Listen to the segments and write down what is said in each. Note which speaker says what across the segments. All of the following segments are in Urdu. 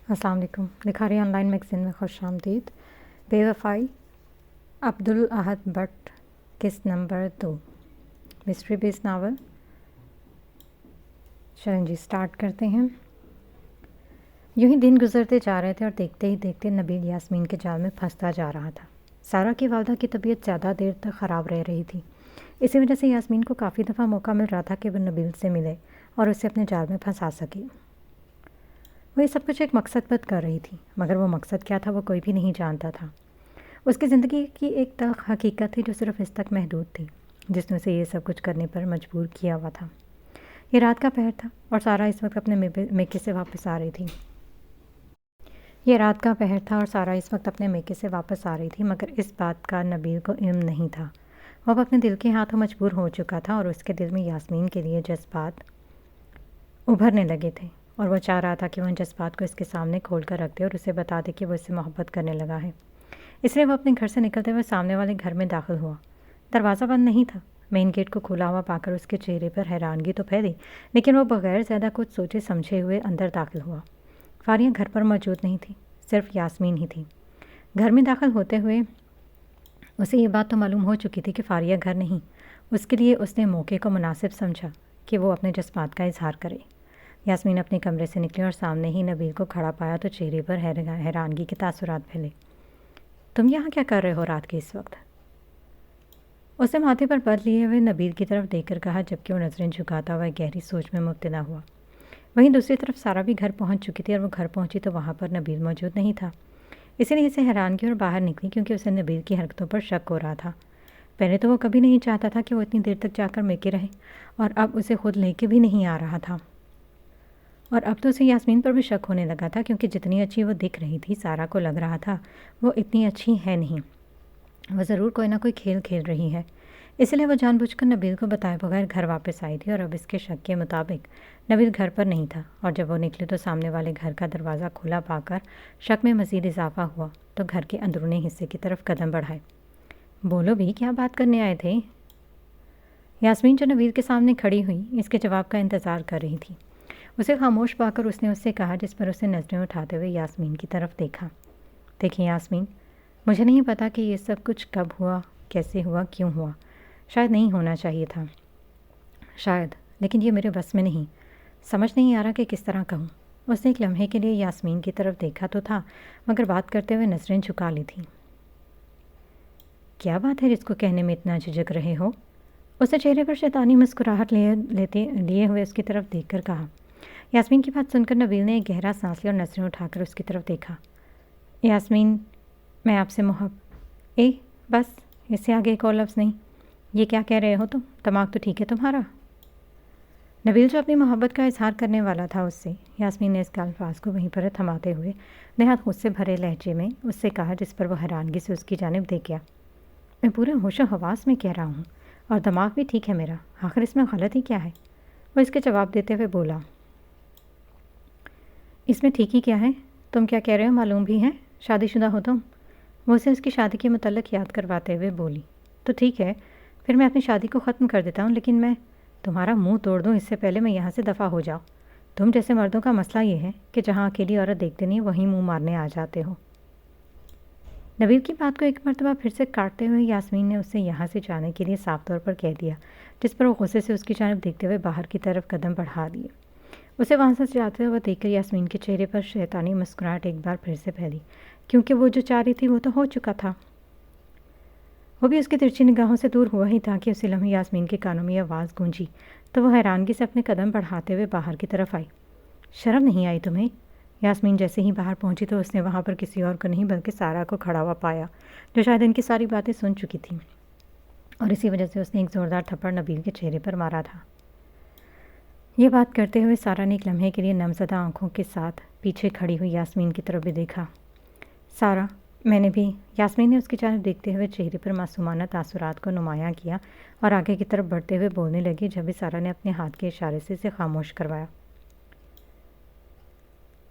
Speaker 1: السلام علیکم۔ لکھاری آن لائن میگزین میں خوش آمدید۔ بے وفائی، عبدالاحد بٹ، قسط نمبر 2، مسٹری بیس ناول۔ چلیں جی سٹارٹ کرتے ہیں۔ یوں ہی دن گزرتے جا رہے تھے اور دیکھتے ہی دیکھتے نبیل یاسمین کے جال میں پھنستا جا رہا تھا۔ سارا کی والدہ کی طبیعت زیادہ دیر تک خراب رہ رہی تھی، اسی وجہ سے یاسمین کو کافی دفعہ موقع مل رہا تھا کہ وہ نبیل سے ملے اور اسے اپنے جال میں پھنسا سکے۔ وہ یہ سب کچھ ایک مقصد پر کر رہی تھی، مگر وہ مقصد کیا تھا وہ کوئی بھی نہیں جانتا تھا۔ اس کی زندگی کی ایک تلخ حقیقت تھی جو صرف اس تک محدود تھی، جس نے اسے یہ سب کچھ کرنے پر مجبور کیا ہوا تھا۔ یہ رات کا پہر تھا اور سارا اس وقت اپنے میکے سے واپس آ رہی تھی۔ مگر اس بات کا نبیل کو علم نہیں تھا۔ وہ اب اپنے دل کے ہاتھوں مجبور ہو چکا تھا اور اس کے دل میں یاسمین کے لیے جذبات ابھرنے لگے تھے، اور وہ چاہ رہا تھا کہ وہ ان جذبات کو اس کے سامنے کھول کر رکھ دے اور اسے بتا دے کہ وہ اس سے محبت کرنے لگا ہے۔ اس لیے وہ اپنے گھر سے نکلتے ہوئے سامنے والے گھر میں داخل ہوا۔ دروازہ بند نہیں تھا۔ مین گیٹ کو کھلا ہوا پا کر اس کے چہرے پر حیرانگی تو پھیلی، لیکن وہ بغیر زیادہ کچھ سوچے سمجھے ہوئے اندر داخل ہوا۔ فاریہ گھر پر موجود نہیں تھی، صرف یاسمین ہی تھی۔ گھر میں داخل ہوتے ہوئے اسے یہ بات تو معلوم ہو چکی تھی کہ فاریہ گھر نہیں۔ اس کے لیے اس نے موقع کو مناسب سمجھا کہ وہ اپنے جذبات کا اظہار کرے۔ یاسمین اپنے کمرے سے نکلی اور سامنے ہی نبیل کو کھڑا پایا تو چہرے پر حیرانگی کے تاثرات پھیلے۔ تم یہاں کیا کر رہے ہو رات کے اس وقت؟ اس نے ماتھے پر بر لیے ہوئے نبیل کی طرف دیکھ کر کہا، جبکہ وہ نظریں جھکاتا ہوا گہری سوچ میں مبتلا ہوا۔ وہیں دوسری طرف سارا بھی گھر پہنچ چکی تھی، اور وہ گھر پہنچی تو وہاں پر نبیل موجود نہیں تھا۔ اسی لیے اسے حیرانگی اور باہر نکلی، کیونکہ اسے نبیل کی حرکتوں پر شک ہو رہا تھا۔ پہلے تو وہ کبھی نہیں چاہتا تھا کہ وہ اتنی دیر تک جا کر میکے رہے، اور اب اسے خود لے کے بھی نہیں آ رہا تھا۔ اور اب تو اسے یاسمین پر بھی شک ہونے لگا تھا، کیونکہ جتنی اچھی وہ دکھ رہی تھی سارا کو لگ رہا تھا وہ اتنی اچھی ہے نہیں۔ وہ ضرور کوئی نہ کوئی کھیل کھیل رہی ہے۔ اس لیے وہ جان بوجھ کر نبیل کو بتائے بغیر گھر واپس آئی تھی، اور اب اس کے شک کے مطابق نبیل گھر پر نہیں تھا۔ اور جب وہ نکلی تو سامنے والے گھر کا دروازہ کھلا پا کر شک میں مزید اضافہ ہوا تو گھر کے اندرونی حصے کی طرف قدم بڑھائے۔ بولو بھی، کیا بات کرنے آئے تھے؟ یاسمین جو نبیل کے سامنے کھڑی ہوئی اس کے جواب کا انتظار کر رہی تھی۔ اسے خاموش پا کر اس نے اس سے کہا، جس پر اسے نظریں اٹھاتے ہوئے یاسمین کی طرف دیکھا۔ دیکھیں یاسمین، مجھے نہیں پتا کہ یہ سب کچھ کب ہوا، کیسے ہوا، کیوں ہوا۔ شاید نہیں ہونا چاہیے تھا، شاید، لیکن یہ میرے بس میں نہیں۔ سمجھ نہیں آ رہا کہ کس طرح کہوں۔ اس نے ایک لمحے کے لیے یاسمین کی طرف دیکھا تو تھا، مگر بات کرتے ہوئے نظریں جھکا لی تھیں۔ کیا بات ہے جس کو کہنے میں اتنا جھجک رہے ہو؟ اس نے چہرے پر شیطانی مسکراہٹ لیے ہوئے اس کی طرف دیکھ کر کہا۔ یاسمین کی بات سن کر نبیل نے ایک گہرا سانس لیا اور نظریں اٹھا کر اس کی طرف دیکھا۔ یاسمین، میں آپ سے بس، اس سے آگے ایک اور لفظ نہیں۔ یہ کیا کہہ رہے ہو تم؟ دماغ تو ٹھیک ہے تمہارا؟ نبیل جو اپنی محبت کا اظہار کرنے والا تھا اس سے، یاسمین نے اس کے الفاظ کو وہیں پر تھماتے ہوئے نہایت غصے بھرے لہجے میں اس سے کہا، جس پر وہ حیرانگی سے اس کی جانب دیکھ گیا۔ میں پورے ہوش و حواس میں کہہ رہا ہوں، اور دماغ بھی ٹھیک ہے میرا، آخر اس میں غلطی کیا ہے؟ وہ اس کے جواب دیتے ہوئے بولا۔ اس میں ٹھیک ہی کیا ہے؟ تم کیا کہہ رہے ہو معلوم بھی ہے؟ شادی شدہ ہو تم؟ وہ اسے اس کی شادی کے متعلق یاد کرواتے ہوئے بولی۔ تو ٹھیک ہے، پھر میں اپنی شادی کو ختم کر دیتا ہوں، لیکن میں تمہارا منہ توڑ دوں اس سے پہلے میں یہاں سے دفع ہو جاؤ۔ تم جیسے مردوں کا مسئلہ یہ ہے کہ جہاں اکیلی عورت دیکھتے نہیں وہیں منہ مارنے آ جاتے ہو۔ نبیل کی بات کو ایک مرتبہ پھر سے کاٹتے ہوئے یاسمین نے اسے یہاں سے جانے کے لیے صاف طور پر کہہ دیا، جس پر وہ غصے سے اس کی جانب دیکھتے ہوئے باہر کی طرف قدم بڑھا دیے۔ اسے وہاں سے جاتے ہوئے دیکھ کر یاسمین کے چہرے پر شیطانی مسکراہٹ ایک بار پھر سے پھیلی، کیونکہ وہ جو چاہ رہی تھی وہ تو ہو چکا تھا۔ وہ بھی اس کی ترچھی نگاہوں سے دور ہوا ہی تھا کہ اسی لمحے یاسمین کے کانوں میں یہ آواز گونجی تو وہ حیرانگی سے اپنے قدم بڑھاتے ہوئے باہر کی طرف آئی۔ شرم نہیں آئی تمہیں؟ یاسمین جیسے ہی باہر پہنچی تو اس نے وہاں پر کسی اور کو نہیں بلکہ سارا کو کھڑا ہوا پایا، جو شاید ان کی ساری باتیں سن چکی تھی، اور اسی وجہ سے اس نے ایک زوردار تھپڑ نبیل کے چہرے پر مارا تھا۔ یہ بات کرتے ہوئے سارا نے ایک لمحے کے لیے نمزدہ آنکھوں کے ساتھ پیچھے کھڑی ہوئی یاسمین کی طرف بھی دیکھا۔ سارا، میں نے بھی۔ یاسمین نے اس کی جانب دیکھتے ہوئے چہرے پر معصومانہ تاثرات کو نمایاں کیا اور آگے کی طرف بڑھتے ہوئے بولنے لگی، جبھی سارا نے اپنے ہاتھ کے اشارے سے اسے خاموش کروایا۔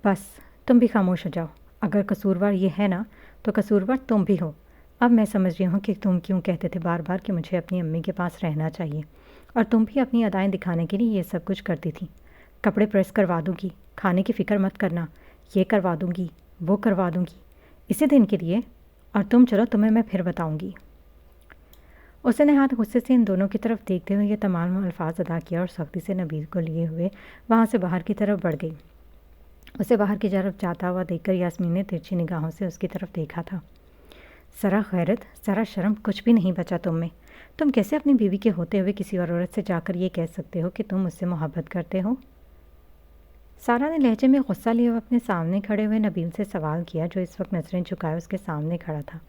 Speaker 1: بس، تم بھی خاموش ہو جاؤ۔ اگر قصوروار یہ ہے نا تو قصوروار تم بھی ہو۔ اب میں سمجھ رہی ہوں کہ تم کیوں کہتے تھے بار بار کہ مجھے اپنی امی کے پاس رہنا چاہیے، اور تم بھی اپنی ادائیں دکھانے کے لیے یہ سب کچھ کرتی تھی۔ کپڑے پریس کروا دوں گی، کھانے کی فکر مت کرنا، یہ کروا دوں گی، وہ کروا دوں گی، اسی دن کے لیے، اور تم چلو، تمہیں میں پھر بتاؤں گی۔ اس نے نہایت غصے سے ان دونوں کی طرف دیکھتے ہوئے یہ تمام الفاظ ادا کیا اور سختی سے نبیل کو لیے ہوئے وہاں سے باہر کی طرف بڑھ گئی۔ اسے باہر کی طرف جاتا ہوا دیکھ کر یاسمین نے ترچھی نگاہوں سے اس کی طرف دیکھا تھا۔ ذرا غیرت، ذرا شرم کچھ بھی نہیں بچا تم میں۔ تم کیسے اپنی بیوی کے ہوتے ہوئے کسی اور عورت سے جا کر یہ کہہ سکتے ہو کہ تم اس سے محبت کرتے ہو؟ سارا نے لہجے میں غصہ لیے ہوئے اپنے سامنے کھڑے ہوئے نبیل سے سوال کیا، جو اس وقت نظریں جھکائے اس کے سامنے کھڑا تھا۔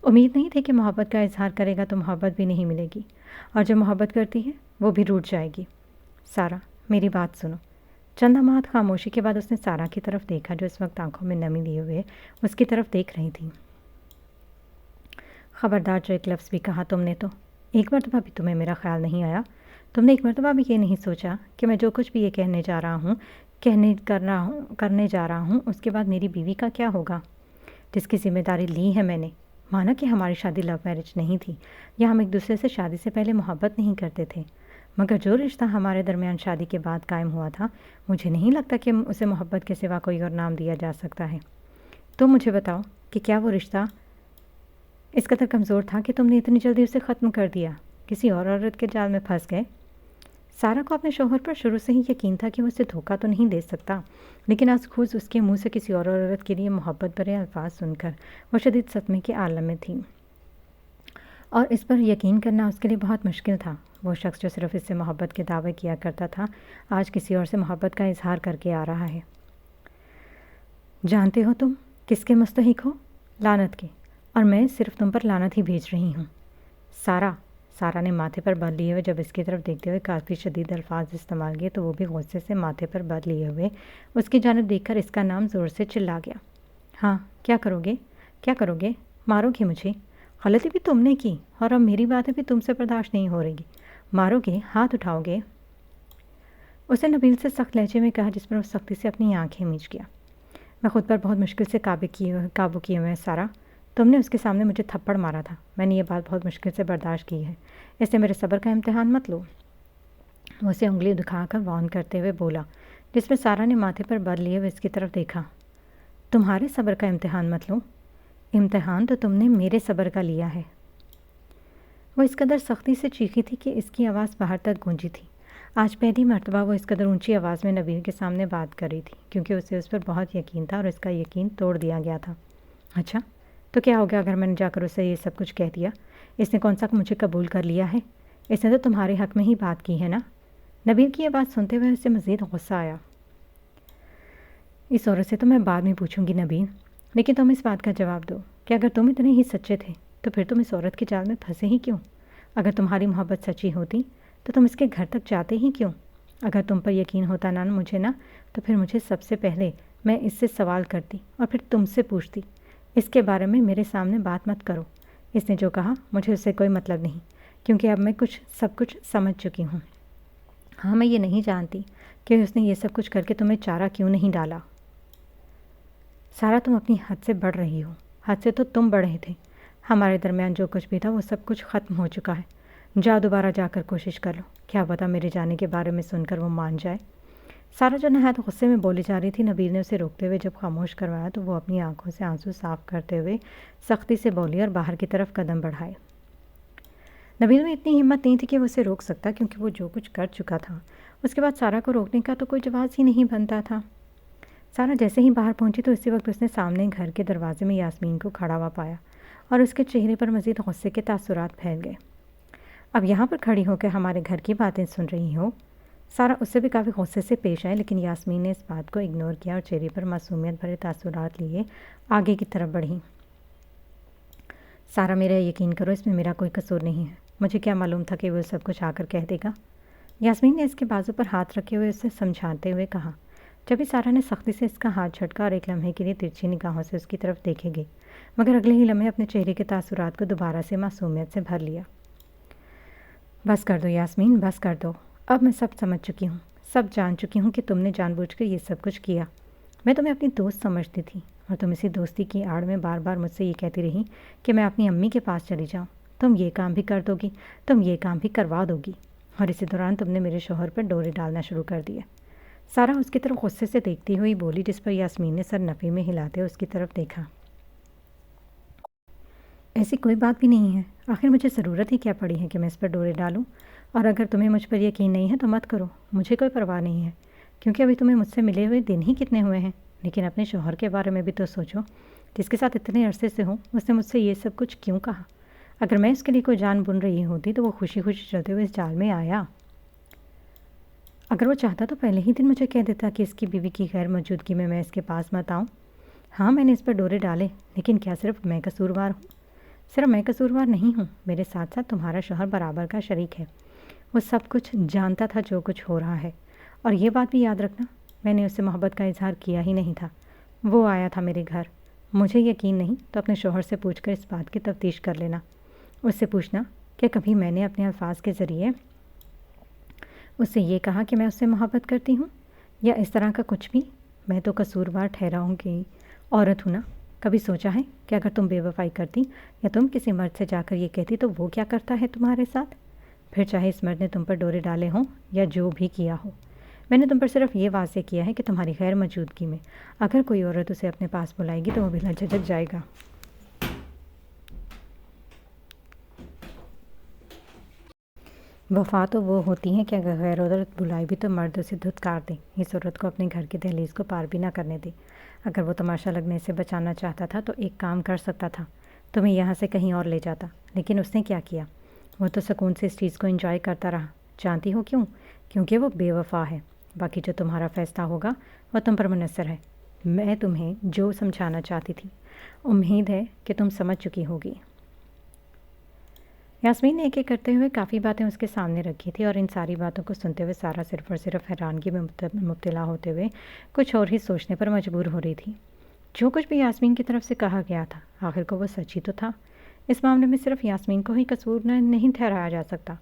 Speaker 1: امید نہیں تھی کہ محبت کا اظہار کرے گا تو محبت بھی نہیں ملے گی، اور جو محبت کرتی ہے وہ بھی روٹھ جائے گی۔ سارا، میری بات سنو۔ چند لمحات خاموشی کے بعد اس نے سارا کی طرف دیکھا، جو اس وقت آنکھوں میں نمی لیے ہوئے اس کی طرف دیکھ رہی تھی۔ خبردار، جو ایک لفظ بھی کہا تم نے تو ایک مرتبہ بھی تمہیں میرا خیال نہیں آیا؟ تم نے ایک مرتبہ بھی یہ نہیں سوچا کہ میں جو کچھ بھی یہ کرنے جا رہا ہوں اس کے بعد میری بیوی کا کیا ہوگا، جس کی ذمہ داری لی ہے میں نے؟ مانا کہ ہماری شادی لو میرج نہیں تھی، یا ہم ایک دوسرے سے شادی سے پہلے محبت نہیں کرتے تھے، مگر جو رشتہ ہمارے درمیان شادی کے بعد قائم ہوا تھا، مجھے نہیں لگتا کہ اسے محبت کے سوا کوئی اور نام دیا جا سکتا ہے۔ تم مجھے بتاؤ کہ کیا وہ رشتہ اس قدر کمزور تھا کہ تم نے اتنی جلدی اسے ختم کر دیا، کسی اور عورت کے جال میں پھنس گئے؟ سارا کو اپنے شوہر پر شروع سے ہی یقین تھا کہ وہ اسے دھوکہ تو نہیں دے سکتا، لیکن آج خود اس کے منہ سے کسی اور عورت کے لیے محبت بھرے الفاظ سن کر وہ شدید صدمے کے عالم میں تھی، اور اس پر یقین کرنا اس کے لیے بہت مشکل تھا۔ وہ شخص جو صرف اس سے محبت کے دعوے کیا کرتا تھا، آج کسی اور سے محبت کا اظہار کر کے آ رہا ہے۔ جانتے ہو تم کس کے مستحق ہو؟ لعنت کے، اور میں صرف تم پر لعنت ہی بھیج رہی ہوں۔ سارا نے ماتھے پر بل لیے ہوئے جب اس کی طرف دیکھتے ہوئے کافی شدید الفاظ استعمال کیے تو وہ بھی غصے سے ماتھے پر بل لیے ہوئے اس کی جانب دیکھ کر اس کا نام زور سے چلا گیا۔ ہاں، کیا کرو گے؟ مارو گے مجھے؟ غلطی بھی تم نے کی، اور اب میری باتیں بھی تم سے برداشت نہیں ہو رہی گی۔ مارو گے؟ ہاتھ اٹھاؤ گے؟ اسے نبیل سے سخت لہجے میں کہا، جس پر وہ سختی سے اپنی آنکھیں میچ گیا۔ میں خود پر بہت مشکل سے قابو کیے ہوئے سارا، تم نے اس کے سامنے مجھے تھپڑ مارا تھا، میں نے یہ بات بہت مشکل سے برداشت کی ہے، اس سے میرے صبر کا امتحان مت لو۔ وہ اسے انگلی دکھا کر وارن کرتے ہوئے بولا، جس پر سارا نے ماتھے پر بر لیے ہوئے اس کی طرف دیکھا۔ تمہارے صبر کا امتحان مت لو؟ امتحان تو تم نے میرے صبر کا لیا ہے۔ وہ اس قدر سختی سے چیخی تھی کہ اس کی آواز باہر تک گونجی تھی۔ آج پہلی مرتبہ وہ اس قدر اونچی آواز میں نبیل کے سامنے بات کر رہی تھی، کیونکہ اسے اس پر بہت یقین تھا اور اس کا یقین توڑ دیا گیا تھا۔ اچھا، تو کیا ہو گیا اگر میں نے جا کر اسے یہ سب کچھ کہہ دیا؟ اس نے کون سا مجھے قبول کر لیا ہے؟ اس نے تو تمہارے حق میں ہی بات کی ہے نا؟ نبیل کی یہ بات سنتے ہوئے اسے مزید غصہ آیا۔ اس عورت سے تو میں بعد میں پوچھوں گی نبیل، لیکن تم اس بات کا جواب دو کہ اگر تم اتنے ہی سچے تھے تو پھر تم اس عورت کے جال میں پھنسے ہی کیوں؟ اگر تمہاری محبت سچی ہوتی تو تم اس کے گھر تک جاتے ہی کیوں؟ اگر تم پر یقین ہوتا نہ مجھے نا، تو پھر مجھے سب سے پہلے میں اس سے سوال کرتی اور پھر تم سے پوچھتی۔ اس کے بارے میں میرے سامنے بات مت کرو۔ اس نے جو کہا مجھے اس سے کوئی مطلب نہیں، کیونکہ اب میں سب کچھ سمجھ چکی ہوں۔ ہاں، میں یہ نہیں جانتی کہ اس نے یہ سب کچھ کر کے تمہیں چارہ کیوں نہیں ڈالا۔ سارا، تم اپنی حد سے بڑھ رہی ہو۔ حد سے تو تم بڑھے تھے۔ ہمارے درمیان جو کچھ بھی تھا وہ سب کچھ ختم ہو چکا ہے۔ دوبارہ جا کر کوشش کر لو، کیا پتہ میرے جانے کے بارے میں سن کر وہ مان جائے۔ سارا جو نہایت غصے میں بولی جا رہی تھی، نبیل نے اسے روکتے ہوئے جب خاموش کروایا تو وہ اپنی آنکھوں سے آنسو صاف کرتے ہوئے سختی سے بولی اور باہر کی طرف قدم بڑھائے۔ نبیل میں اتنی ہمت نہیں تھی کہ وہ اسے روک سکتا، کیونکہ وہ جو کچھ کر چکا تھا اس کے بعد سارا کو روکنے کا تو کوئی جواز ہی نہیں بنتا تھا۔ سارا جیسے ہی باہر پہنچی تو اسی وقت اس نے سامنے گھر کے دروازے میں یاسمین کو کھڑا ہوا پایا اور اس کے چہرے پر مزید غصے کے تاثرات پھیل گئے۔ اب یہاں پر کھڑی ہو کے ہمارے گھر کی باتیں سن رہی ہو؟ سارا اس سے بھی کافی غصے سے پیش آئے، لیکن یاسمین نے اس بات کو اگنور کیا اور چہرے پر معصومیت بھرے تاثرات لیے آگے کی طرف بڑھی۔ سارا، میرا یقین کرو، اس میں میرا کوئی قصور نہیں ہے۔ مجھے کیا معلوم تھا کہ وہ سب کچھ آ کر کہہ دے گا؟ یاسمین نے اس کے بازو پر ہاتھ رکھے ہوئے اسے سمجھاتے ہوئے کہا۔ جبھی سارا نے سختی سے اس کا ہاتھ جھٹکا اور ایک لمحے کے لیے ترچھی نگاہوں سے اس کی طرف دیکھے گئی، مگر اگلے ہی لمحے اپنے چہرے کے تاثرات کو دوبارہ سے معصومیت سے بھر لیا۔ بس کر دو یاسمین، بس کر دو۔ اب میں سب سمجھ چکی ہوں، سب جان چکی ہوں کہ تم نے جان بوجھ کر یہ سب کچھ کیا۔ میں تمہیں اپنی دوست سمجھتی تھی اور تم اسی دوستی کی آڑ میں بار بار مجھ سے یہ کہتی رہی کہ میں اپنی امی کے پاس چلی جاؤں۔ تم یہ کام بھی کر دو گی، تم یہ کام بھی کروا دو گی، اور اسی دوران تم نے میرے شوہر پر ڈورے ڈالنا شروع کر دیے۔ سارا اس کی طرف غصے سے دیکھتی ہوئی بولی، جس پر یاسمین نے سر نفی میں ہلاتے اس کی طرف دیکھا۔ ایسی کوئی بات بھی نہیں ہے، آخر مجھے ضرورت ہی کیا پڑی ہے کہ میں اس پر ڈورے ڈالوں؟ اور اگر تمہیں مجھ پر یقین نہیں ہے تو مت کرو، مجھے کوئی پرواہ نہیں ہے، کیونکہ ابھی تمہیں مجھ سے ملے ہوئے دن ہی کتنے ہوئے ہیں۔ لیکن اپنے شوہر کے بارے میں بھی تو سوچو، جس کے ساتھ اتنے عرصے سے ہوں، اس نے مجھ سے یہ سب کچھ کیوں کہا؟ اگر میں اس کے لیے کوئی جان بن رہی ہوتی تو وہ خوشی خوشی چلتے ہوئے اس جال میں آیا۔ اگر وہ چاہتا تو پہلے ہی دن مجھے کہہ دیتا کہ اس کی بیوی کی غیر موجودگی میں اس کے پاس مت آؤں۔ ہاں، میں نے اس پر ڈورے ڈالے، لیکن کیا صرف میں قصوروار ہوں؟ صرف میں قصوروار نہیں ہوں، میرے ساتھ ساتھ تمہارا شوہر برابر کا شریک ہے۔ وہ سب کچھ جانتا تھا جو کچھ ہو رہا ہے، اور یہ بات بھی یاد رکھنا، میں نے اس سے محبت کا اظہار کیا ہی نہیں تھا۔ وہ آیا تھا میرے گھر، مجھے یقین نہیں تو اپنے شوہر سے پوچھ کر اس بات کی تفتیش کر لینا۔ اس سے پوچھنا کہ کبھی میں نے اپنے الفاظ کے ذریعے اس سے یہ کہا کہ میں اس سے محبت کرتی ہوں، یا اس طرح کا کچھ بھی۔ میں تو قصوروار ٹھہراؤں گی عورت ہوں نا۔ کبھی سوچا ہے کہ اگر تم بے وفائی کرتی یا تم کسی مرد سے جا کر یہ کہتی تو وہ کیا کرتا ہے تمہارے ساتھ؟ پھر چاہے اس مرد نے تم پر ڈورے ڈالے ہوں یا جو بھی کیا ہو، میں نے تم پر صرف یہ واضح کیا ہے کہ تمہاری غیر موجودگی میں اگر کوئی عورت اسے اپنے پاس بلائے گی تو وہ بلا جھجک جائے گا۔ وفا تو وہ ہوتی ہیں کہ اگر غیر عورت بلائے بھی تو مرد اسے دھتکار دے، اس عورت کو اپنے گھر کی دہلیز کو پار بھی نہ کرنے دے۔ اگر وہ تماشا لگنے سے بچانا چاہتا تھا تو ایک کام کر سکتا تھا، تمہیں یہاں سے کہیں اور لے جاتا، لیکن اس نے کیا کیا؟ وہ تو سکون سے اس چیز کو انجوائے کرتا رہا۔ جانتی ہو کیوں؟ کیونکہ وہ بے وفا ہے۔ باقی جو تمہارا فیصلہ ہوگا وہ تم پر منحصر ہے۔ میں تمہیں جو سمجھانا چاہتی تھی، امید ہے کہ تم سمجھ چکی ہوگی۔ یاسمین نے ایک ایک کرتے ہوئے کافی باتیں اس کے سامنے رکھی تھی، اور ان ساری باتوں کو سنتے ہوئے سارا صرف اور صرف حیرانگی میں مبتلا ہوتے ہوئے کچھ اور ہی سوچنے پر مجبور ہو رہی تھی۔ جو کچھ بھی یاسمین کی طرف سے کہا گیا تھا، آخر کو وہ سچ ہی تو تھا۔ اس معاملے میں صرف یاسمین کو ہی قصور نہیں ٹھہرایا جا سکتا۔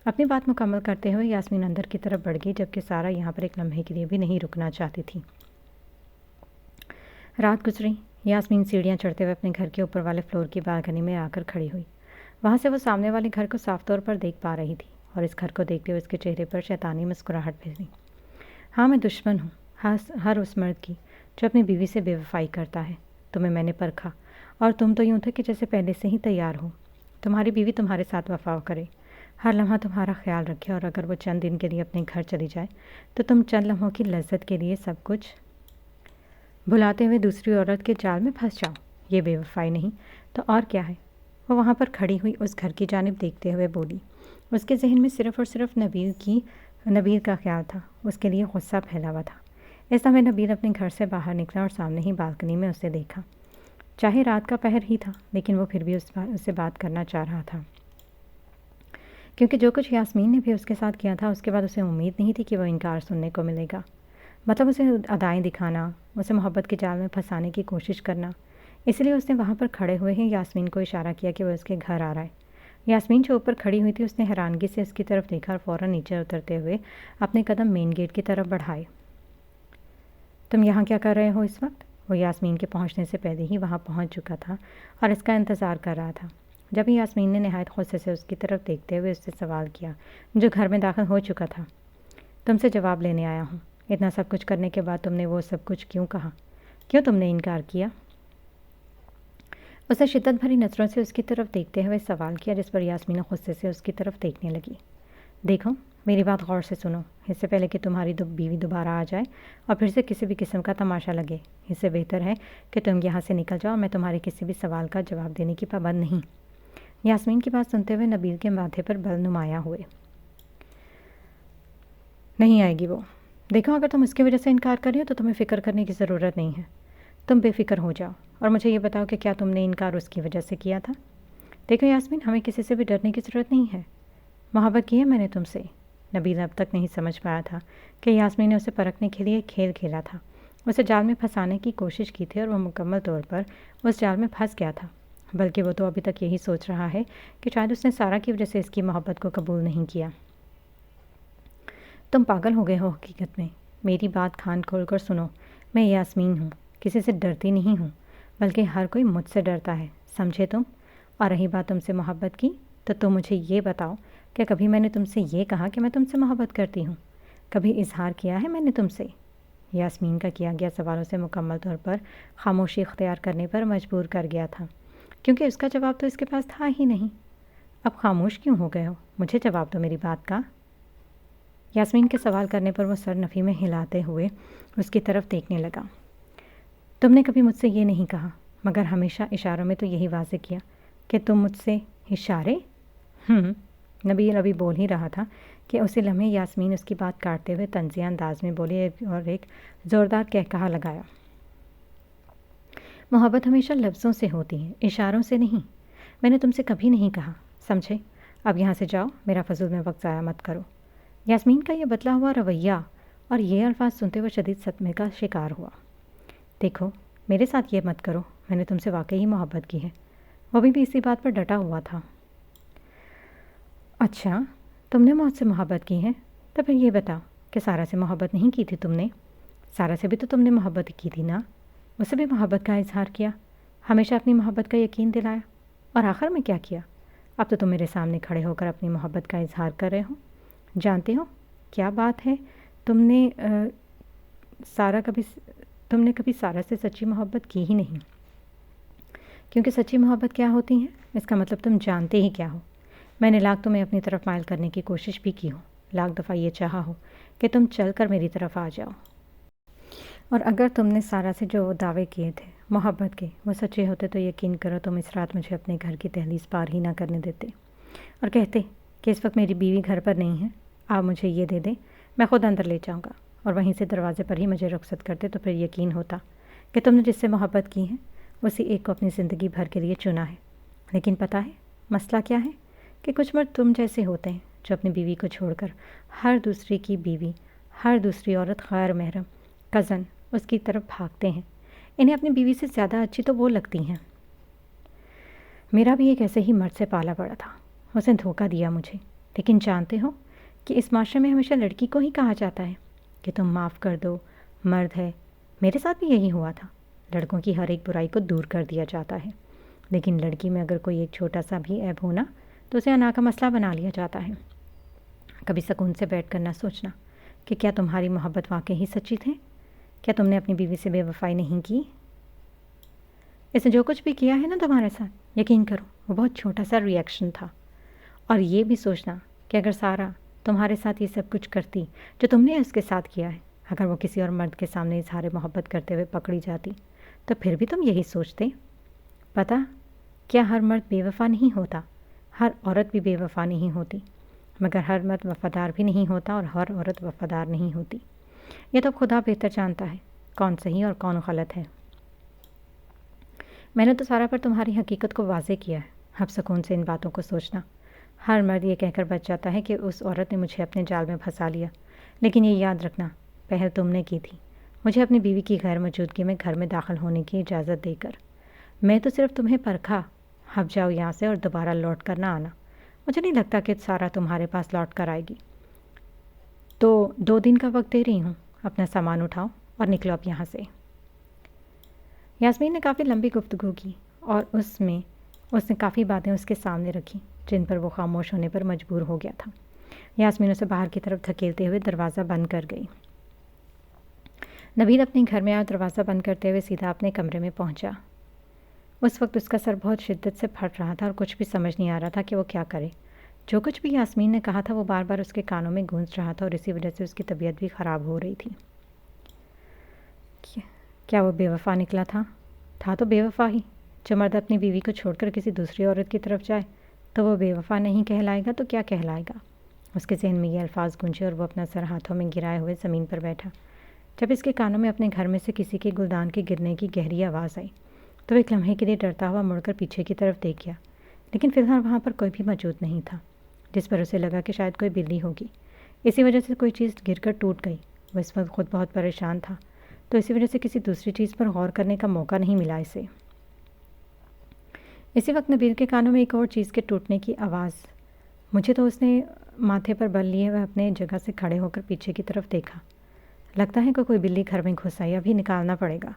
Speaker 1: اپنی بات مکمل کرتے ہوئے یاسمین اندر کی طرف بڑھ گئی، جبکہ سارا یہاں پر ایک لمحے کے لیے بھی نہیں رکنا چاہتی تھی۔ رات گزری، یاسمین سیڑھیاں چڑھتے ہوئے اپنے گھر کے اوپر والے فلور کی بالکنی میں آ کر کھڑی ہوئی۔ وہاں سے وہ سامنے والے گھر کو صاف طور پر دیکھ پا رہی تھی، اور اس گھر کو دیکھتے ہوئے اس کے چہرے پر شیطانی مسکراہٹ پھیلی۔ ہاں، میں دشمن ہوں ہر اس مرد کی جو اپنی بیوی سے بے وفائی کرتا ہے۔ تمہیں میں نے پرکھا، اور تم تو یوں تھے کہ جیسے پہلے سے ہی تیار ہو۔ تمہاری بیوی تمہارے ساتھ وفا کرے، ہر لمحہ تمہارا خیال رکھے، اور اگر وہ چند دن کے لیے اپنے گھر چلی جائے تو تم چند لمحوں کی لذت کے لیے سب کچھ بھلاتے ہوئے دوسری عورت کے جال میں پھنس جاؤ۔ یہ بے وفائی نہیں تو اور کیا ہے؟ وہ وہاں پر کھڑی ہوئی اس گھر کی جانب دیکھتے ہوئے بولی۔ اس کے ذہن میں صرف اور صرف نبیل کا خیال تھا، اس کے لیے غصہ پھیلا ہوا تھا۔ اس سمے نبیل اپنے گھر سے باہر نکلا اور سامنے ہی بالکنی میں اسے دیکھا۔ چاہے رات کا پہر ہی تھا، لیکن وہ پھر بھی اس سے بات کرنا چاہ رہا تھا، کیونکہ جو کچھ یاسمین نے بھی اس کے ساتھ کیا تھا، اس کے بعد اسے امید نہیں تھی کہ وہ انکار سننے کو ملے گا۔ مطلب اسے ادائیں دکھانا، اسے محبت کے جال میں پھنسانے کی کوشش کرنا۔ اس لیے اس نے وہاں پر کھڑے ہوئے ہی یاسمین کو اشارہ کیا کہ وہ اس کے گھر آ رہا ہے۔ یاسمین جو اوپر کھڑی ہوئی تھی، اس نے حیرانگی سے اس کی طرف دیکھا اور فوراً نیچے اترتے ہوئے اپنے قدم مین گیٹ کی طرف بڑھائے۔ تم یہاں کیا کر رہے ہو اس وقت؟ وہ یاسمین کے پہنچنے سے پہلے ہی وہاں پہنچ چکا تھا اور اس کا انتظار کر رہا تھا۔ جب یاسمین نے نہایت غصے سے اس کی طرف دیکھتے ہوئے اس سے سوال کیا، جو گھر میں داخل ہو چکا تھا، تم سے جواب لینے آیا ہوں۔ اتنا سب کچھ کرنے کے بعد تم نے وہ سب کچھ کیوں کہا؟ کیوں تم نے انکار کیا؟ اسے شدت بھری نظروں سے اس کی طرف دیکھتے ہوئے سوال کیا، جس پر یاسمین غصے سے اس کی طرف دیکھنے لگی۔ دیکھو، میری بات غور سے سنو، اس سے پہلے کہ تمہاری بیوی دوبارہ آ جائے اور پھر سے کسی بھی قسم کا تماشا لگے، اس سے بہتر ہے کہ تم یہاں سے نکل جاؤ اور میں تمہارے کسی بھی سوال کا جواب دینے کی پابند نہیں۔ یاسمین کی بات سنتے ہوئے نبیل کے ماتھے پر بل نمایاں ہوئے۔ نہیں آئے گی وہ۔ دیکھو، اگر تم اس کی وجہ سے انکار کر رہی ہو تو تمہیں فکر کرنے کی ضرورت نہیں ہے۔ تم بے فکر ہو جاؤ اور مجھے یہ بتاؤ کہ کیا تم نے انکار اس کی وجہ سے کیا تھا؟ دیکھو یاسمین، ہمیں کسی سے بھی ڈرنے کی ضرورت نہیں ہے۔ محبت کی ہے میں نے تم سے۔ نبیل اب تک نہیں سمجھ پایا تھا کہ یاسمین نے اسے پرکھنے کے لیے کھیل کھیلا تھا، اسے جال میں پھنسانے کی کوشش کی تھی، اور وہ مکمل طور پر اس جال میں پھنس گیا تھا۔ بلکہ وہ تو ابھی تک یہی سوچ رہا ہے کہ شاید اس نے سارا کی وجہ سے اس کی محبت کو قبول نہیں کیا۔ تم پاگل ہو گئے ہو حقیقت میں۔ میری بات کان کھول کر سنو، میں یاسمین ہوں، کسی سے ڈرتی نہیں ہوں، بلکہ ہر کوئی مجھ سے ڈرتا ہے، سمجھے تم؟ اور رہی بات تم سے محبت کی، تو تم مجھے یہ بتاؤ کہ کبھی میں نے تم سے یہ کہا کہ میں تم سے محبت کرتی ہوں؟ کبھی اظہار کیا ہے میں نے تم سے؟ یاسمین کا کیا گیا سوالوں سے مکمل طور پر خاموشی اختیار کرنے پر مجبور کر گیا تھا، کیونکہ اس کا جواب تو اس کے پاس تھا ہی نہیں۔ اب خاموش کیوں ہو گئے ہو؟ مجھے جواب دو میری بات کا۔ یاسمین کے سوال کرنے پر وہ سر نفی میں ہلاتے ہوئے اس کی طرف دیکھنے لگا۔ تم نے کبھی مجھ سے یہ نہیں کہا، مگر ہمیشہ اشاروں میں تو یہی واضح کیا کہ تم مجھ سے اشارے؟ نبیل ابھی بول ہی رہا تھا کہ اسی لمحے یاسمین اس کی بات کاٹتے ہوئے طنزیہ انداز میں بولی اور ایک زوردار کہکہا لگایا۔ محبت ہمیشہ لفظوں سے ہوتی ہے، اشاروں سے نہیں۔ میں نے تم سے کبھی نہیں کہا، سمجھے؟ اب یہاں سے جاؤ، میرا فضول میں وقت ضائع مت کرو۔ یاسمین کا یہ بدلا ہوا رویہ اور یہ الفاظ سنتے ہوئے شدید صدمے کا شکار ہوا۔ دیکھو، میرے ساتھ یہ مت کرو، میں نے تم سے واقعی ہی محبت کی ہے۔ وہ بھی اسی بات پر ڈٹا ہوا تھا۔ اچھا، تم نے مجھ سے محبت کی ہے؟ تو پھر یہ بتاؤ کہ سارا سے محبت نہیں کی تھی تم نے؟ سارا سے بھی تو تم نے محبت کی تھی نا؟ اسے بھی محبت کا اظہار کیا، ہمیشہ اپنی محبت کا یقین دلایا، اور آخر میں کیا کیا؟ اب تو تم میرے سامنے کھڑے ہو کر اپنی محبت کا اظہار کر رہے ہو۔ جانتے ہو کیا بات ہے، تم نے کبھی سارا سے سچی محبت کی ہی نہیں، کیونکہ سچی محبت کیا ہوتی ہے اس کا مطلب تم جانتے ہی کیا ہو۔ میں نے لاکھ تمہیں اپنی طرف مائل کرنے کی کوشش بھی کی ہو، لاکھ دفعہ یہ چاہا ہو کہ تم چل کر میری طرف آ جاؤ، اور اگر تم نے سارا سے جو دعوے کیے تھے محبت کے وہ سچے ہوتے تو یقین کرو تم اس رات مجھے اپنے گھر کی دہلیز پار ہی نہ کرنے دیتے، اور کہتے کہ اس وقت میری بیوی گھر پر نہیں ہے، آپ مجھے یہ دے دیں، میں خود اندر لے جاؤں گا، اور وہیں سے دروازے پر ہی مجھے رخصت کرتے تو پھر یقین ہوتا کہ تم نے جس سے محبت کی ہے اسی ایک کو اپنی زندگی بھر کے لیے چنا ہے۔ لیکن پتہ ہے مسئلہ کیا ہے؟ کہ کچھ مرد تم جیسے ہوتے ہیں جو اپنی بیوی کو چھوڑ کر ہر دوسری کی بیوی، ہر دوسری عورت غیر محرم کزن اس کی طرف بھاگتے ہیں۔ انہیں اپنی بیوی سے زیادہ اچھی تو وہ لگتی ہیں۔ میرا بھی ایک ایسے ہی مرد سے پالا پڑا تھا، اس نے دھوکہ دیا مجھے، لیکن جانتے ہو کہ اس معاشرے میں ہمیشہ لڑکی کو ہی کہا جاتا ہے کہ تم معاف کر دو، مرد ہے۔ میرے ساتھ بھی یہی ہوا تھا، لڑکوں کی ہر ایک برائی کو دور کر دیا جاتا ہے، لیکن لڑکی میں اگر کوئی ایک چھوٹا سا بھی عیب ہونا تو اسے انا کا مسئلہ بنا لیا جاتا ہے۔ کبھی سکون سے بیٹھ کر نہ سوچنا کہ کیا تمہاری محبت واقعی ہی سچی تھے؟ کیا تم نے اپنی بیوی سے بے وفائی نہیں کی؟ اس نے جو کچھ بھی کیا ہے نا تمہارے ساتھ، یقین کرو وہ بہت چھوٹا سا ری ایکشن تھا۔ اور یہ بھی سوچنا کہ اگر سارا تمہارے ساتھ یہ سب کچھ کرتی جو تم نے اس کے ساتھ کیا ہے، اگر وہ کسی اور مرد کے سامنے اظہار محبت کرتے ہوئے پکڑی جاتی تو پھر بھی تم یہی سوچتے؟ پتہ کیا ہر مرد بے وفا نہیں ہوتا، ہر عورت بھی بے وفا نہیں ہوتی، مگر ہر مرد وفادار بھی نہیں ہوتا اور ہر عورت وفادار نہیں ہوتی۔ یہ تو خدا بہتر جانتا ہے کون صحیح اور کون غلط ہے۔ میں نے تو سارا پر تمہاری حقیقت کو واضح کیا ہے، اب سکون سے ان باتوں کو سوچنا۔ ہر مرد یہ کہہ کر بچ جاتا ہے کہ اس عورت نے مجھے اپنے جال میں پھنسا لیا، لیکن یہ یاد رکھنا پہل تم نے کی تھی، مجھے اپنی بیوی کی غیر موجودگی میں گھر میں داخل ہونے کی اجازت دے کر۔ میں تو صرف تمہیں پرکھا، اب جاؤ یہاں سے اور دوبارہ لوٹ کر نہ آنا۔ مجھے نہیں لگتا کہ سارا تمہارے پاس لوٹ کر آئے گی، تو 2 دن کا وقت دے رہی ہوں، اپنا سامان اٹھاؤ اور نکلو اب یہاں سے۔ یاسمین نے کافی لمبی گفتگو کی اور اس نے کافی باتیں اس کے سامنے رکھی جن پر وہ خاموش ہونے پر مجبور ہو گیا تھا۔ یاسمین اسے باہر کی طرف دھکیلتے ہوئے دروازہ بند کر گئی۔ نبیل اپنے گھر میں آیا، دروازہ بند کرتے ہوئے سیدھا اپنے کمرے میں پہنچا۔ اس وقت اس کا سر بہت شدت سے پھٹ رہا تھا اور کچھ بھی سمجھ نہیں آ رہا تھا کہ وہ کیا کرے۔ جو کچھ بھی یاسمین نے کہا تھا وہ بار بار اس کے کانوں میں گونج رہا تھا اور اسی وجہ سے اس کی طبیعت بھی خراب ہو رہی تھی۔ کیا وہ بے وفا نکلا تھا تو بے وفا ہی۔ جو مرد اپنی بیوی کو چھوڑ کر کسی دوسری عورت کی طرف جائے تو وہ بے وفا نہیں کہلائے گا تو کیا کہلائے گا؟ اس کے ذہن میں یہ الفاظ گونجے اور وہ اپنا سر ہاتھوں میں گرائے ہوئے زمین پر بیٹھا۔ جب اس کے کانوں میں اپنے گھر میں سے کسی کے گلدان کے گرنے کی گہری آواز آئی تو وہ ایک لمحے کے لیے ڈرتا ہوا مڑ کر پیچھے کی طرف دیکھ گیا، لیکن فی الحال وہاں پر کوئی بھی موجود نہیں تھا، جس پر اسے لگا کہ شاید کوئی بلی ہوگی۔ اسی وجہ سے کوئی چیز گر کر ٹوٹ گئی۔ وہ اس وقت خود بہت پریشان تھا، تو اسی وجہ سے کسی دوسری چیز پر غور کرنے کا موقع نہیں ملا اسے۔ اسی وقت نبیل کے کانوں میں ایک اور چیز کے ٹوٹنے کی آواز۔ مجھے تو اس نے ماتھے پر بل لیے ہوئے اپنے جگہ سے کھڑے ہو کر پیچھے کی طرف دیکھا۔ لگتا ہے کہ کوئی بلی گھر میں گھس آئی، ابھی نکالنا پڑے گا،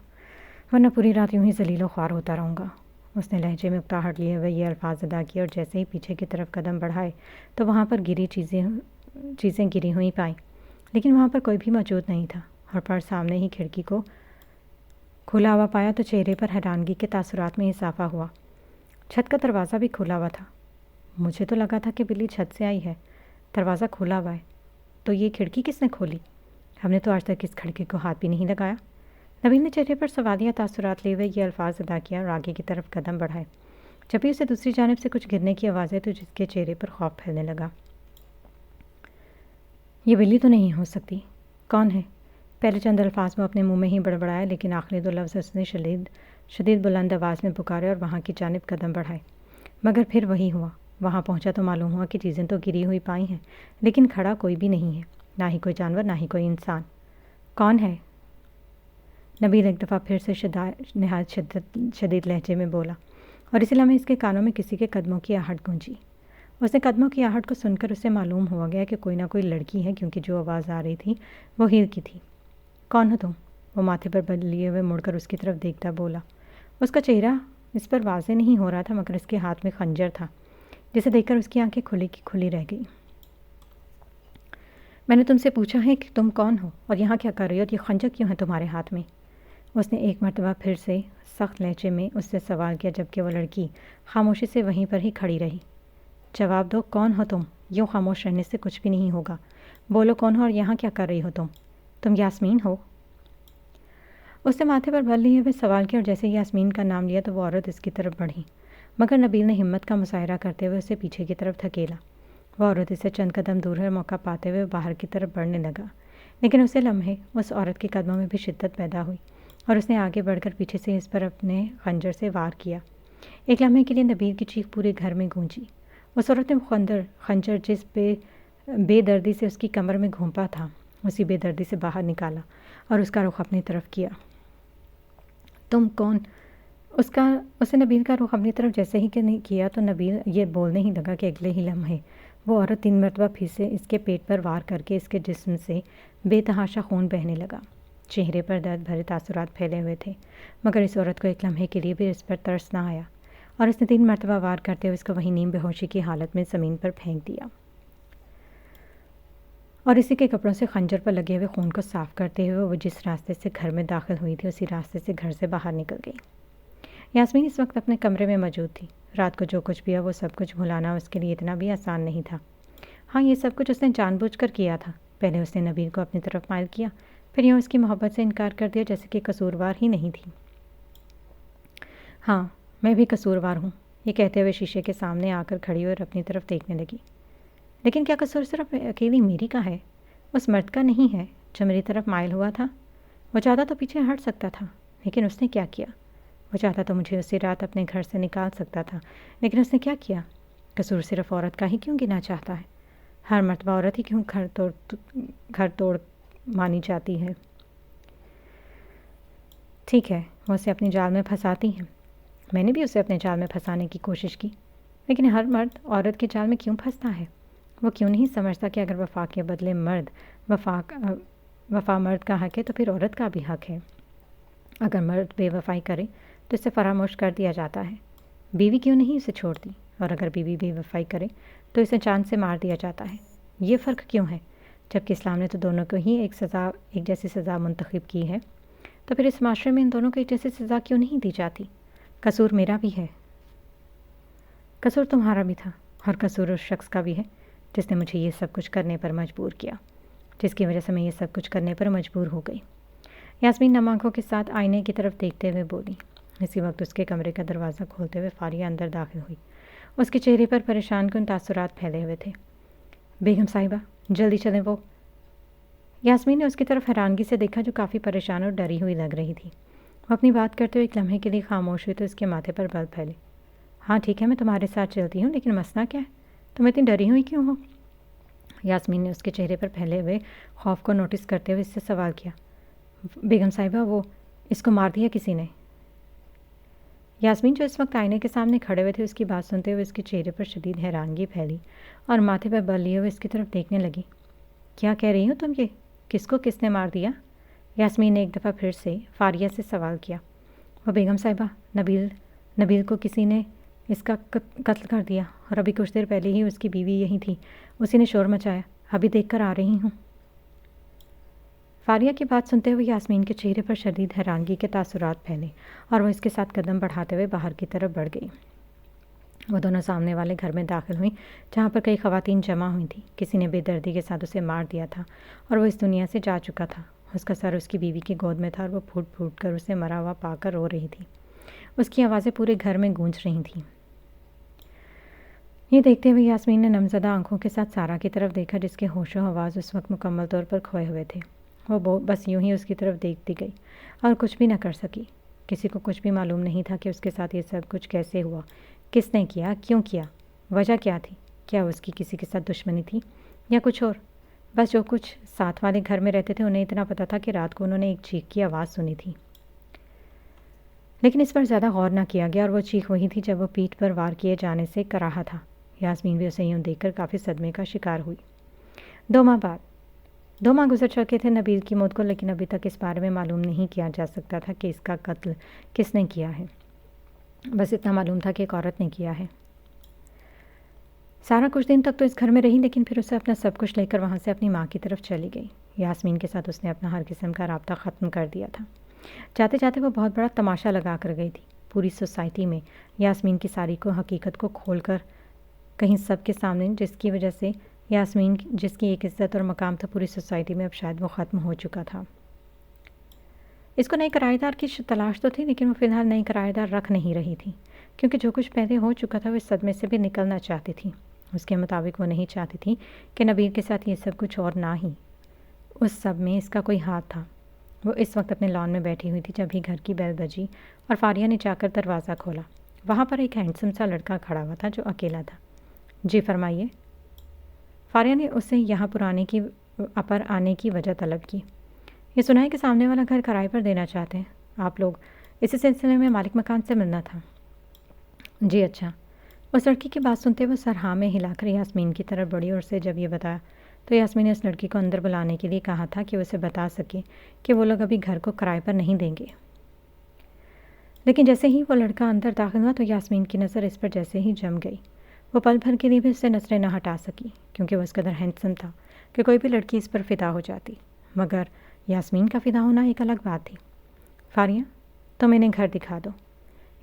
Speaker 1: ورنہ پوری رات یوں ہی ذلیل و خوار ہوتا رہوں گا۔ اس نے لہجے میں اکتاہٹ لیے ہوئے یہ الفاظ ادا کیے اور جیسے ہی پیچھے کی طرف قدم بڑھائے تو وہاں پر چیزیں گری ہوئی پائیں۔ لیکن وہاں پر کوئی بھی موجود نہیں تھا اور پر سامنے ہی کھڑکی کو کھلا ہوا پایا تو چہرے پر حیرانگی کے تاثرات میں اضافہ ہوا۔ چھت کا دروازہ بھی کھلا ہوا تھا۔ مجھے تو لگا تھا کہ بلی چھت سے آئی ہے، دروازہ کھلا ہوا ہے، تو یہ کھڑکی کس نے کھولی؟ ہم نے تو آج تک اس کھڑکی کو ہاتھ بھی نہیں لگایا۔ نبیل نے چہرے پر سوالیہ تاثرات لیے ہوئے یہ الفاظ ادا کیا اور آگے کی طرف قدم بڑھائے۔ جب بھی اسے دوسری جانب سے کچھ گرنے کی آواز آئی تو جس کے چہرے پر خوف پھیلنے لگا۔ یہ بلی تو نہیں ہو سکتی، کون ہے؟ پہلے چند الفاظ وہ اپنے منہ میں ہی بڑبڑائے، لیکن آخری دو لفظ اس نے شدید بلند آواز میں پکارے اور وہاں کی جانب قدم بڑھائے۔ مگر پھر وہی ہوا۔ وہاں پہنچا تو معلوم ہوا کہ چیزیں تو گری ہوئی پائی ہیں، لیکن کھڑا کوئی بھی نہیں ہے، نہ ہی کوئی جانور، نہ ہی کوئی انسان۔ کون ہے؟ نبیل ایک دفعہ پھر سے نہایت شدید لہجے میں بولا، اور اسی لمحے اس کے کانوں میں کسی کے قدموں کی آہٹ گونجی۔ اس نے قدموں کی آہٹ کو سن کر اسے معلوم ہوا گیا کہ کوئی نہ کوئی لڑکی ہے، کیونکہ جو آواز آ رہی تھی وہ ہیر کی تھی۔ کون ہو تم؟ وہ ماتھے پر بل لیے ہوئے مڑ کر اس کی طرف دیکھتا بولا۔ اس کا چہرہ اس پر واضح نہیں ہو رہا تھا، مگر اس کے ہاتھ میں خنجر تھا، جسے دیکھ کر اس کی آنکھیں کھلی کی کھلی رہ گئی۔ میں نے تم سے پوچھا ہے کہ تم کون ہو اور یہاں کیا کر رہی ہو، اور یہ خنجر کیوں ہے تمہارے ہاتھ میں؟ اس نے ایک مرتبہ پھر سے سخت لہجے میں اس سے سوال کیا، جبکہ وہ لڑکی خاموشی سے وہیں پر ہی کھڑی رہی۔ جواب دو، کون ہو تم؟ یوں خاموش رہنے سے کچھ بھی نہیں ہوگا۔ بولو کون ہو اور یہاں کیا کر رہی ہو تم؟ تم یاسمین ہو؟ اس نے ماتھے پر بل لیے ہوئے سوال کیا، اور جیسے ہی یاسمین کا نام لیا تو وہ عورت اس کی طرف بڑھی، مگر نبیل نے ہمت کا مظاہرہ کرتے ہوئے اسے پیچھے کی طرف دھکیلا۔ وہ عورت اسے چند قدم دور ہے، موقع پاتے ہوئے باہر کی طرف بڑھنے لگا، لیکن اسی لمحے اس عورت کے قدموں میں بھی شدت پیدا ہوئی اور اس نے آگے بڑھ کر پیچھے سے اس پر اپنے خنجر سے وار کیا۔ ایک لمحے کے لیے نبیل کی چیخ پورے گھر میں گونجی۔ اس عورت نے خنجر جس بے دردی سے اس کی کمر میں گھونپا تھا، اسی بے دردی سے باہر نکالا اور اس کا رخ اپنی طرف کیا۔ تم کون؟ اسے نبیل کا رخ اپنی طرف جیسے ہی کیا تو نبیل یہ بولنے ہی لگا کہ اگلے ہی لمحے وہ عورت 3 مرتبہ پھر سے اس کے پیٹ پر وار کر کے اس کے جسم سے بے تحاشا خون بہنے لگا۔ چہرے پر درد بھرے تاثرات پھیلے ہوئے تھے، مگر اس عورت کو ایک لمحے کے لیے بھی اس پر ترس نہ آیا اور اس نے 3 مرتبہ وار کرتے ہوئے اس کو وہیں نیم بے ہوشی کی حالت میں زمین پر پھینک دیا اور اسی کے کپڑوں سے خنجر پر لگے ہوئے خون کو صاف کرتے ہوئے وہ جس راستے سے گھر میں داخل ہوئی تھی اسی راستے سے گھر سے باہر نکل گئی۔ یاسمین اس وقت اپنے کمرے میں موجود تھی۔ رات کو جو کچھ بھی ہوا وہ سب کچھ بھلانا اس کے لیے اتنا بھی آسان نہیں تھا۔ ہاں، یہ سب کچھ اس نے جان بوجھ کر کیا تھا۔ پہلے اس نے نبیل کو اپنی طرف مائل کیا، پھر یوں اس کی محبت سے انکار کر دیا جیسے کہ قصوروار ہی نہیں تھی۔ ہاں، میں بھی قصوروار ہوں، یہ کہتے ہوئے شیشے کے سامنے آ کر کھڑی اور اپنی طرف دیکھنے لگی۔ لیکن کیا قصور صرف اکیلی میری کا ہے؟ اس مرد کا نہیں ہے جو میری طرف مائل ہوا تھا؟ وہ چاہتا تو پیچھے ہٹ سکتا تھا، لیکن اس نے کیا کیا؟ وہ چاہتا تو مجھے اسی رات اپنے گھر سے نکال سکتا تھا، لیکن اس نے کیا کیا؟ قصور صرف عورت کا ہی کیوں گنا چاہتا ہے؟ ہر مرتبہ عورت ہی کیوں گھر توڑ مانی جاتی ہے؟ ٹھیک ہے، وہ اسے اپنے جال میں پھنساتی ہیں، میں نے بھی اسے اپنے جال میں پھنسانے کی کوشش کی، لیکن ہر مرد عورت کے جال میں کیوں پھنستا ہے؟ وہ کیوں نہیں سمجھتا کہ اگر وفا کے بدلے وفا مرد کا حق ہے تو پھر عورت کا بھی حق ہے۔ اگر مرد بے وفائی کرے تو اسے فراموش کر دیا جاتا ہے، بیوی کیوں نہیں اسے چھوڑتی؟ اور اگر بیوی بے وفائی کرے تو اسے جان سے مار دیا جاتا ہے۔ یہ فرق کیوں ہے؟ جبکہ اسلام نے تو دونوں کو ہی ایک جیسی سزا منتخب کی ہے، تو پھر اس معاشرے میں ان دونوں کو ایک جیسی سزا کیوں نہیں دی جاتی؟ قصور میرا بھی ہے، قصور تمہارا بھی تھا، اور قصور اس شخص کا بھی ہے جس نے مجھے یہ سب کچھ کرنے پر مجبور کیا، جس کی وجہ سے میں یہ سب کچھ کرنے پر مجبور ہو گئی۔ یاسمین نم آنکھوں کے ساتھ آئینے کی طرف دیکھتے ہوئے بولی۔ اسی وقت اس کے کمرے کا دروازہ کھولتے ہوئے فاریہ اندر داخل ہوئی۔ اس کے چہرے پر پریشان کن تاثرات پھیلے ہوئے تھے۔ بیگم صاحبہ، جلدی چلیں۔ وہ یاسمین نے اس کی طرف حیرانگی سے دیکھا جو کافی پریشان اور ڈری ہوئی لگ رہی تھی۔ وہ اپنی بات کرتے ہوئے ایک لمحے کے لیے خاموش ہوئی تو اس کے ماتھے پر بل پھیلے۔ ہاں ٹھیک ہے، میں تمہارے ساتھ چلتی ہوں، لیکن مسئلہ کیا ہے؟ تم اتنی ڈری ہوئی کیوں ہو؟ یاسمین نے اس کے چہرے پر پھیلے ہوئے خوف کو نوٹس کرتے ہوئے اس سے سوال کیا۔ بیگم صاحبہ، وہ اس کو مار دیا کسی نے؟ یاسمین جو اس وقت آئینے کے سامنے کھڑے ہوئے تھے اس کی بات سنتے ہوئے اس کے چہرے پر شدید حیرانگی پھیلی اور ماتھے پر بل لیے ہوئے اس کی طرف دیکھنے لگی۔ کیا کہہ رہی ہو تم؟ یہ کس نے مار دیا؟ یاسمین نے ایک دفعہ پھر سے فاریہ سے سوال کیا۔ وہ بیگم صاحبہ، نبیل کو کسی نے اس کا قتل کر دیا، اور ابھی کچھ دیر پہلے ہی اس کی بیوی یہی تھی، اسی نے شور مچایا، ابھی دیکھ کر آ رہی ہوں۔ فاریہ کی بات سنتے ہوئے یاسمین کے چہرے پر شدید حیرانگی کے تاثرات پھیلے اور وہ اس کے ساتھ قدم بڑھاتے ہوئے باہر کی طرف بڑھ گئی۔ وہ دونوں سامنے والے گھر میں داخل ہوئیں جہاں پر کئی خواتین جمع ہوئی تھیں۔ کسی نے بے دردی کے ساتھ اسے مار دیا تھا اور وہ اس دنیا سے جا چکا تھا۔ اس کا سر اس کی بیوی کی گود میں تھا اور وہ پھوٹ پھوٹ کر اسے مرا ہوا پا کر رو رہی تھی۔ اس کی آوازیں پورے گھر میں گونج رہی تھیں۔ یہ دیکھتے ہوئے یاسمین نے نمزدہ آنکھوں کے ساتھ سارا کی طرف دیکھا جس کے ہوش و حواس اس وقت مکمل طور پر کھوئے ہوئے تھے۔ وہ بس یوں ہی اس کی طرف دیکھتی گئی اور کچھ بھی نہ کر سکی۔ کسی کو کچھ بھی معلوم نہیں تھا کہ اس کے ساتھ یہ سب کچھ کیسے ہوا، کس نے کیا، کیوں کیا، وجہ کیا تھی، کیا اس کی کسی کے ساتھ دشمنی تھی یا کچھ اور۔ بس جو کچھ ساتھ والے گھر میں رہتے تھے انہیں اتنا پتہ تھا کہ رات کو انہوں نے ایک چیخ کی آواز سنی تھی، لیکن اس پر زیادہ غور نہ کیا گیا اور وہ چیخ وہی تھی جب وہ پیٹھ پر وار کیے جانے سے کراہا تھا۔ یاسمین بھی اسے یوں دیکھ کر کافی صدمے کا شکار ہوئی۔ 2 ماہ بعد 2 ماہ گزر چکے تھے نبیل کی موت کو، لیکن ابھی تک اس بارے میں معلوم نہیں کیا جا سکتا تھا کہ اس کا قتل کس نے کیا ہے۔ بس اتنا معلوم تھا کہ ایک عورت نے کیا ہے۔ سارا کچھ دن تک تو اس گھر میں رہی، لیکن پھر اسے اپنا سب کچھ لے کر وہاں سے اپنی ماں کی طرف چلی گئی۔ یاسمین کے ساتھ اس نے اپنا ہر قسم کا رابطہ ختم کر دیا تھا۔ جاتے جاتے وہ بہت بڑا تماشا لگا کر گئی تھی۔ پوری سوسائٹی میں یاسمین کی ساری کو حقیقت کو کھول کر کہیں سب کے سامنے، جس کی وجہ سے یاسمین جس کی ایک عزت اور مقام تھا پوری سوسائٹی میں، اب شاید وہ ختم ہو چکا تھا۔ اس کو نئے کرایہ دار کی تلاش تو تھی، لیکن وہ فی الحال نئے کرایہ دار رکھ نہیں رہی تھی، کیونکہ جو کچھ پہلے ہو چکا تھا وہ اس صدمے سے بھی نکلنا چاہتی تھی۔ اس کے مطابق وہ نہیں چاہتی تھی کہ نبیل کے ساتھ یہ سب کچھ اور نہ ہی اس سب میں اس کا کوئی ہاتھ تھا۔ وہ اس وقت اپنے لان میں بیٹھی ہوئی تھی جب ہی گھر کی بیل بجی اور فاریہ نے جا کر دروازہ کھولا۔ وہاں پر ایک ہینڈسم سا لڑکا کھڑا ہوا تھا جو اکیلا تھا۔ جی فرمائیے۔ فاریہ نے اسے یہاں پر آنے کی وجہ طلب کی۔ یہ سنا ہے کہ سامنے والا گھر کرائے پر دینا چاہتے ہیں آپ لوگ، اسی سلسلے میں مالک مکان سے ملنا تھا۔ جی اچھا۔ اس لڑکی کی بات سنتے وہ سر ہاں میں ہلا کر یاسمین کی طرف بڑھی اور اسے جب یہ بتایا تو یاسمین نے اس لڑکی کو اندر بلانے کے لیے کہا تھا کہ وہ اسے بتا سکے کہ وہ لوگ ابھی گھر کو کرائے پر نہیں دیں گے۔ لیکن جیسے ہی وہ لڑکا اندر داخل ہوا تو یاسمین کی نظر اس پر جیسے ہی جم گئی۔ وہ پل بھر کے لیے بھی اس سے نظریں نہ ہٹا سکی، کیونکہ وہ اس قدر ہینڈسم تھا کہ کوئی بھی لڑکی اس پر فدا ہو جاتی، مگر یاسمین کا فدا ہونا ایک الگ بات تھی۔ فاریہ تم انہیں گھر دکھا دو۔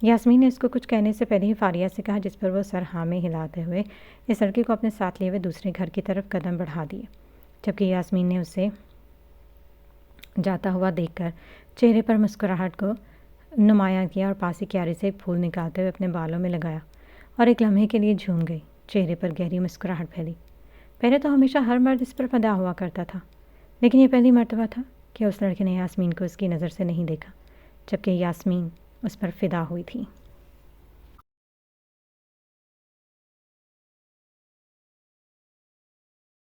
Speaker 1: یاسمین نے اس کو کچھ کہنے سے پہلے ہی فاریہ سے کہا، جس پر وہ سر ہاں میں ہلاتے ہوئے اس لڑکی کو اپنے ساتھ لیے ہوئے دوسرے گھر کی طرف قدم بڑھا دیے، جبکہ یاسمین نے اسے جاتا ہوا دیکھ کر چہرے پر مسکراہٹ کو نمایاں کیا اور پاس ہی کیاری سے ایک پھول نکالتے ہوئے اپنے بالوں میں لگایا اور ایک لمحے کے لیے جھوم گئی۔ چہرے پر گہری مسکراہٹ پھیلی۔ پہلے تو ہمیشہ ہر مرد اس پر فدا ہوا کرتا تھا، لیکن یہ پہلی مرتبہ تھا کہ اس لڑکے نے یاسمین کو اس کی نظر سے نہیں دیکھا، جبکہ یاسمین اس پر فدا ہوئی تھی۔